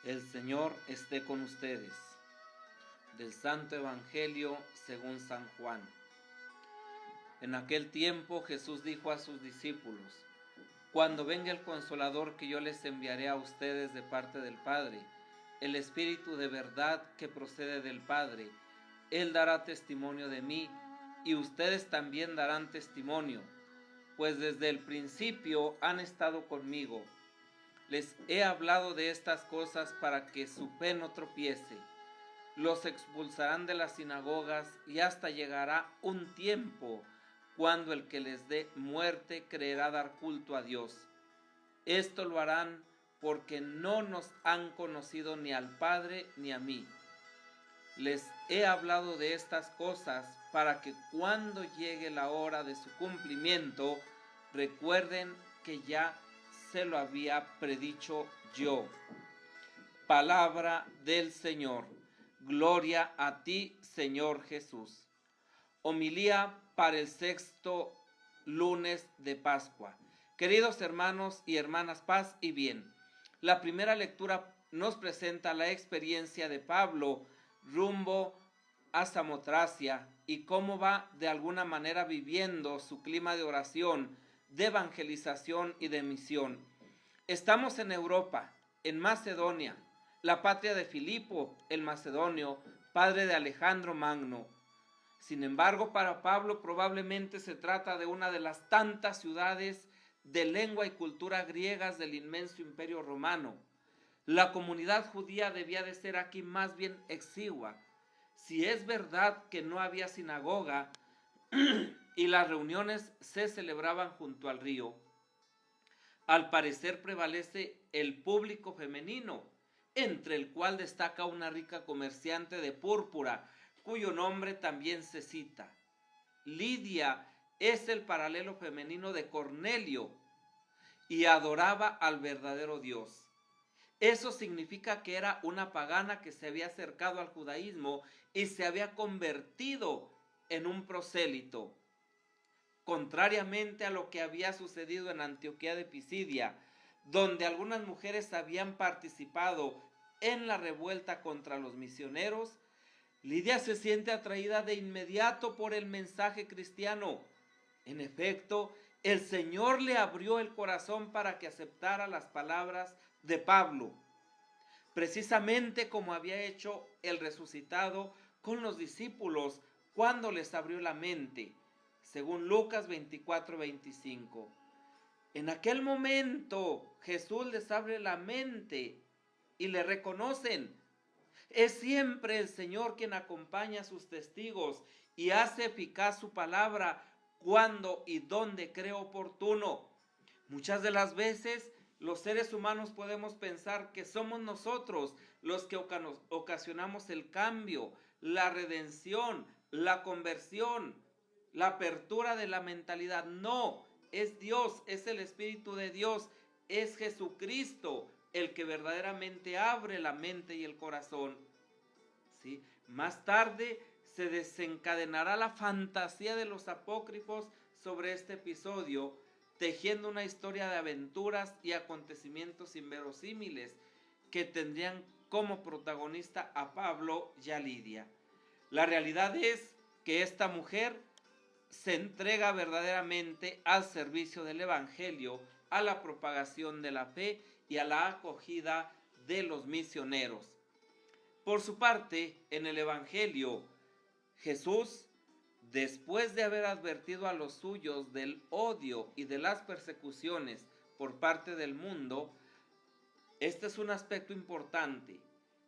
El Señor esté con ustedes. Del Santo Evangelio según San Juan. En aquel tiempo Jesús dijo a sus discípulos: Cuando venga el Consolador que yo les enviaré a ustedes de parte del Padre, el Espíritu de verdad que procede del Padre, Él dará testimonio de mí, y ustedes también darán testimonio, pues desde el principio han estado conmigo. Les he hablado de estas cosas para que su fe no tropiece. Los expulsarán de las sinagogas y hasta llegará un tiempo cuando el que les dé muerte creerá dar culto a Dios. Esto lo harán porque no nos han conocido ni al Padre ni a mí. Les he hablado de estas cosas para que cuando llegue la hora de su cumplimiento recuerden que ya se lo había predicho yo. Palabra del Señor. Gloria a ti, Señor Jesús. Homilía para el sexto lunes de Pascua. Queridos hermanos y hermanas, paz y bien. La primera lectura nos presenta la experiencia de Pablo rumbo a Samotracia y cómo va de alguna manera viviendo su clima de oración, de evangelización y de misión. Estamos en Europa, en Macedonia, la patria de Filipo el Macedonio, padre de Alejandro Magno. Sin embargo, para Pablo probablemente se trata de una de las tantas ciudades de lengua y cultura griegas del inmenso imperio romano. La comunidad judía debía de ser aquí más bien exigua. Si es verdad que no había sinagoga y las reuniones se celebraban junto al río, al parecer prevalece el público femenino, entre el cual destaca una rica comerciante de púrpura, cuyo nombre también se cita. Lidia es el paralelo femenino de Cornelio y adoraba al verdadero Dios. Eso significa que era una pagana que se había acercado al judaísmo y se había convertido en un prosélito. Contrariamente a lo que había sucedido en Antioquía de Pisidia, donde algunas mujeres habían participado en la revuelta contra los misioneros, Lidia se siente atraída de inmediato por el mensaje cristiano. En efecto, el Señor le abrió el corazón para que aceptara las palabras de Pablo, precisamente como había hecho el resucitado con los discípulos cuando les abrió la mente, según Lucas 24:25. En aquel momento Jesús les abre la mente y le reconocen. Es siempre el Señor quien acompaña a sus testigos y hace eficaz su palabra cuando y donde cree oportuno. Muchas de las veces los seres humanos podemos pensar que somos nosotros los que ocasionamos el cambio, la redención, la conversión, la apertura de la mentalidad. No, es Dios, es el Espíritu de Dios, es Jesucristo el que verdaderamente abre la mente y el corazón. ¿Sí? Más tarde se desencadenará la fantasía de los apócrifos sobre este episodio, tejiendo una historia de aventuras y acontecimientos inverosímiles que tendrían como protagonista a Pablo y a Lidia. La realidad es que esta mujer se entrega verdaderamente al servicio del Evangelio, a la propagación de la fe y a la acogida de los misioneros. Por su parte, en el Evangelio, Jesús, después de haber advertido a los suyos del odio y de las persecuciones por parte del mundo, este es un aspecto importante.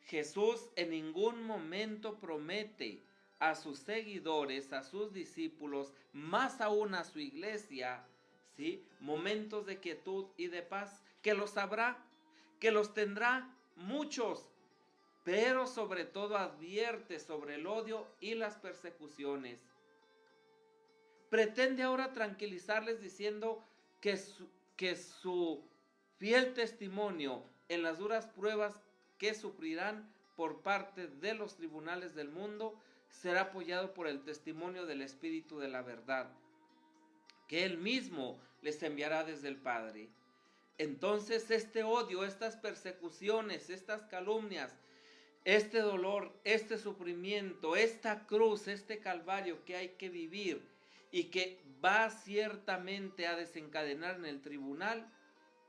Jesús en ningún momento promete a sus seguidores, a sus discípulos, más aún a su iglesia, ¿sí?, momentos de quietud y de paz, que los habrá, que los tendrá muchos, pero sobre todo advierte sobre el odio y las persecuciones. Pretende ahora tranquilizarles diciendo que su fiel testimonio en las duras pruebas que sufrirán por parte de los tribunales del mundo será apoyado por el testimonio del Espíritu de la verdad, que Él mismo les enviará desde el Padre. Entonces este odio, estas persecuciones, estas calumnias, este dolor, este sufrimiento, esta cruz, este calvario que hay que vivir y que va ciertamente a desencadenar en el tribunal,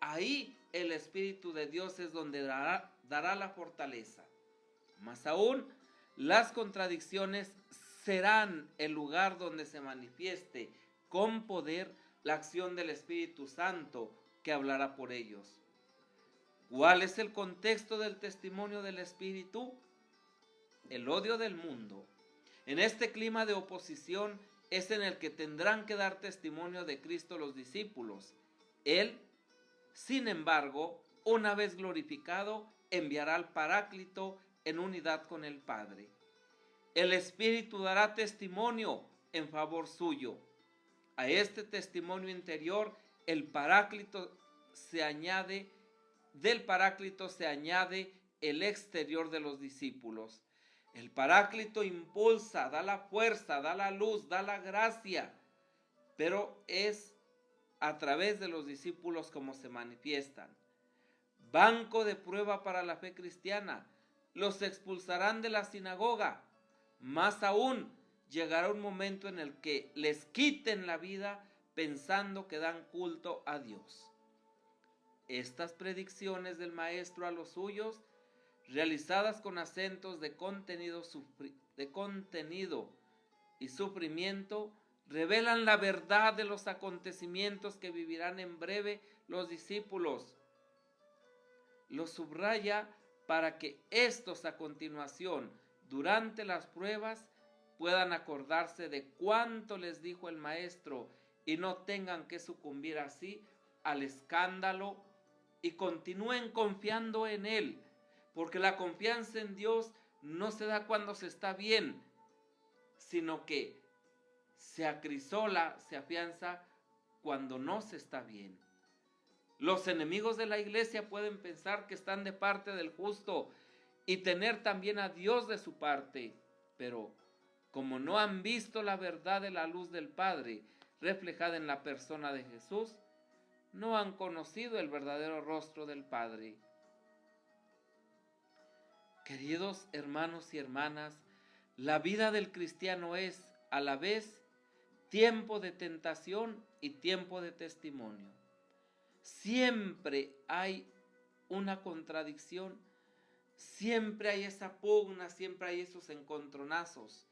ahí el Espíritu de Dios es donde dará la fortaleza. Más aún, las contradicciones serán el lugar donde se manifieste con poder la acción del Espíritu Santo que hablará por ellos. ¿Cuál es el contexto del testimonio del Espíritu? El odio del mundo. En este clima de oposición es en el que tendrán que dar testimonio de Cristo los discípulos. Él, sin embargo, una vez glorificado, enviará al Paráclito en unidad con el Padre. El Espíritu dará testimonio en favor suyo. A este testimonio interior, del Paráclito se añade el exterior de los discípulos. El Paráclito impulsa, da la fuerza, da la luz, da la gracia, pero es a través de los discípulos como se manifiestan. Banco de prueba para la fe cristiana. Los expulsarán de la sinagoga. Más aún, llegará un momento en el que les quiten la vida pensando que dan culto a Dios. Estas predicciones del Maestro a los suyos, realizadas con acentos de contenido y sufrimiento, revelan la verdad de los acontecimientos que vivirán en breve los discípulos. Los subraya para que estos a continuación, durante las pruebas, puedan acordarse de cuánto les dijo el Maestro y no tengan que sucumbir así al escándalo y continúen confiando en Él, porque la confianza en Dios no se da cuando se está bien, sino que se acrisola, se afianza cuando no se está bien. Los enemigos de la iglesia pueden pensar que están de parte del justo y tener también a Dios de su parte, pero como no han visto la verdad de la luz del Padre reflejada en la persona de Jesús, no han conocido el verdadero rostro del Padre. Queridos hermanos y hermanas, la vida del cristiano es a la vez tiempo de tentación y tiempo de testimonio. Siempre hay una contradicción, siempre hay esa pugna, siempre hay esos encontronazos.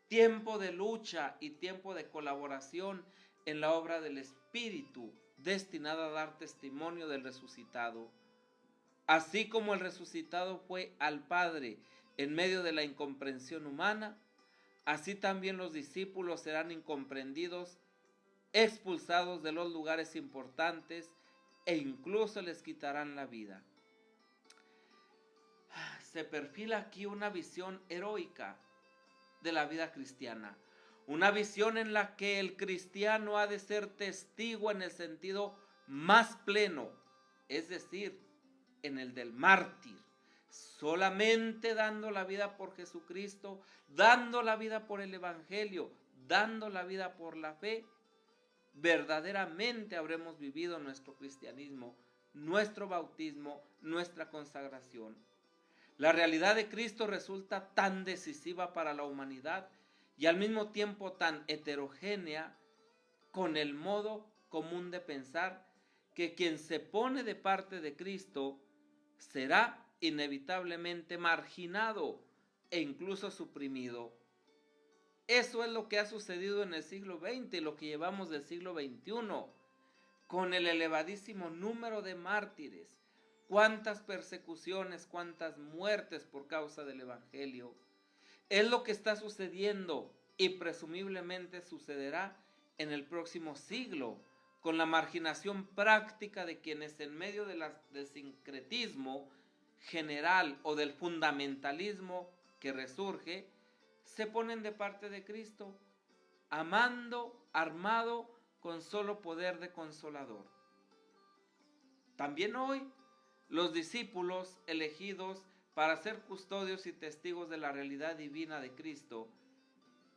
Tiempo de lucha y tiempo de colaboración en la obra del Espíritu, destinada a dar testimonio del resucitado. Así como el resucitado fue al Padre en medio de la incomprensión humana, así también los discípulos serán incomprendidos, expulsados de los lugares importantes e incluso les quitarán la vida. Se perfila aquí una visión heroica de la vida cristiana, una visión en la que el cristiano ha de ser testigo en el sentido más pleno, es decir, en el del mártir, solamente dando la vida por Jesucristo, dando la vida por el Evangelio, dando la vida por la fe, verdaderamente habremos vivido nuestro cristianismo, nuestro bautismo, nuestra consagración. La realidad de Cristo resulta tan decisiva para la humanidad y al mismo tiempo tan heterogénea con el modo común de pensar, que quien se pone de parte de Cristo será inevitablemente marginado e incluso suprimido. Eso es lo que ha sucedido en el siglo XX y lo que llevamos del siglo XXI, con el elevadísimo número de mártires. Cuántas persecuciones, cuántas muertes por causa del Evangelio. Es lo que está sucediendo y presumiblemente sucederá en el próximo siglo, con la marginación práctica de quienes en medio del sincretismo general o del fundamentalismo que resurge, se ponen de parte de Cristo, amando, armado con solo poder de consolador. También hoy, los discípulos elegidos para ser custodios y testigos de la realidad divina de Cristo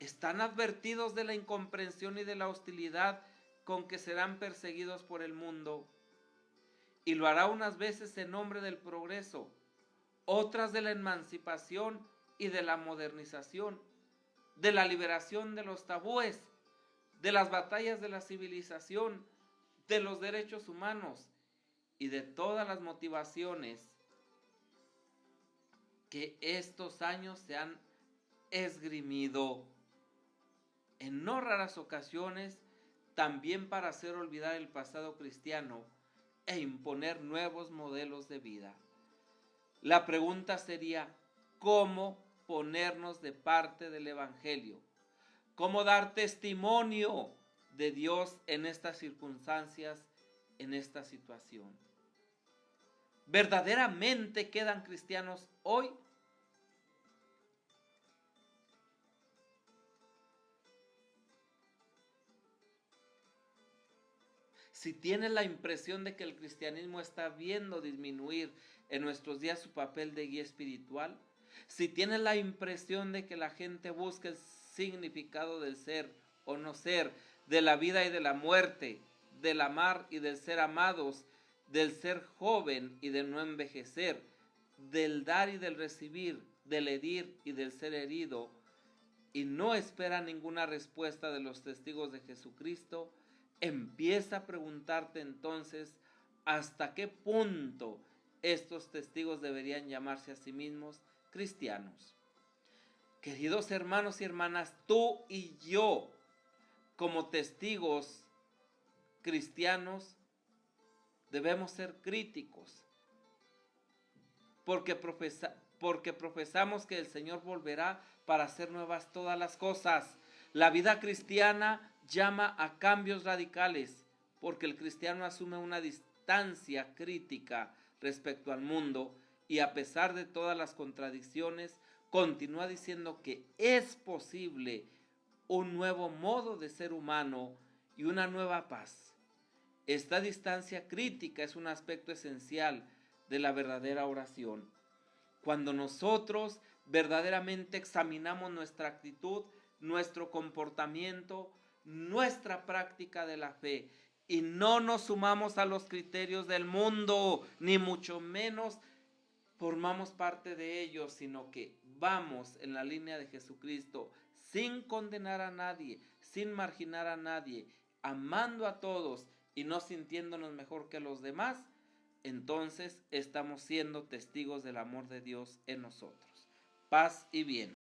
están advertidos de la incomprensión y de la hostilidad con que serán perseguidos por el mundo. y lo hará unas veces en nombre del progreso, otras de la emancipación y de la modernización, de la liberación de los tabúes, de las batallas de la civilización, de los derechos humanos y de todas las motivaciones que estos años se han esgrimido en no raras ocasiones, también para hacer olvidar el pasado cristiano e imponer nuevos modelos de vida. La pregunta sería, ¿cómo ponernos de parte del Evangelio? ¿Cómo dar testimonio de Dios en estas circunstancias, en esta situación? ¿Verdaderamente quedan cristianos hoy? Si tienes la impresión de que el cristianismo está viendo disminuir en nuestros días su papel de guía espiritual, si tienes la impresión de que la gente busca el significado del ser o no ser, de la vida y de la muerte, del amar y del ser amados, del ser joven y del no envejecer, del dar y del recibir, del herir y del ser herido, y no espera ninguna respuesta de los testigos de Jesucristo, empieza a preguntarte entonces hasta qué punto estos testigos deberían llamarse a sí mismos cristianos. Queridos hermanos y hermanas, tú y yo, como testigos cristianos, debemos ser críticos, porque profesamos que el Señor volverá para hacer nuevas todas las cosas. La vida cristiana llama a cambios radicales, porque el cristiano asume una distancia crítica respecto al mundo y, a pesar de todas las contradicciones, continúa diciendo que es posible un nuevo modo de ser humano y una nueva paz. Esta distancia crítica es un aspecto esencial de la verdadera oración. Cuando nosotros verdaderamente examinamos nuestra actitud, nuestro comportamiento, nuestra práctica de la fe, y no nos sumamos a los criterios del mundo, ni mucho menos formamos parte de ellos, sino que vamos en la línea de Jesucristo, sin condenar a nadie, sin marginar a nadie, amando a todos y no sintiéndonos mejor que los demás, entonces estamos siendo testigos del amor de Dios en nosotros. Paz y bien.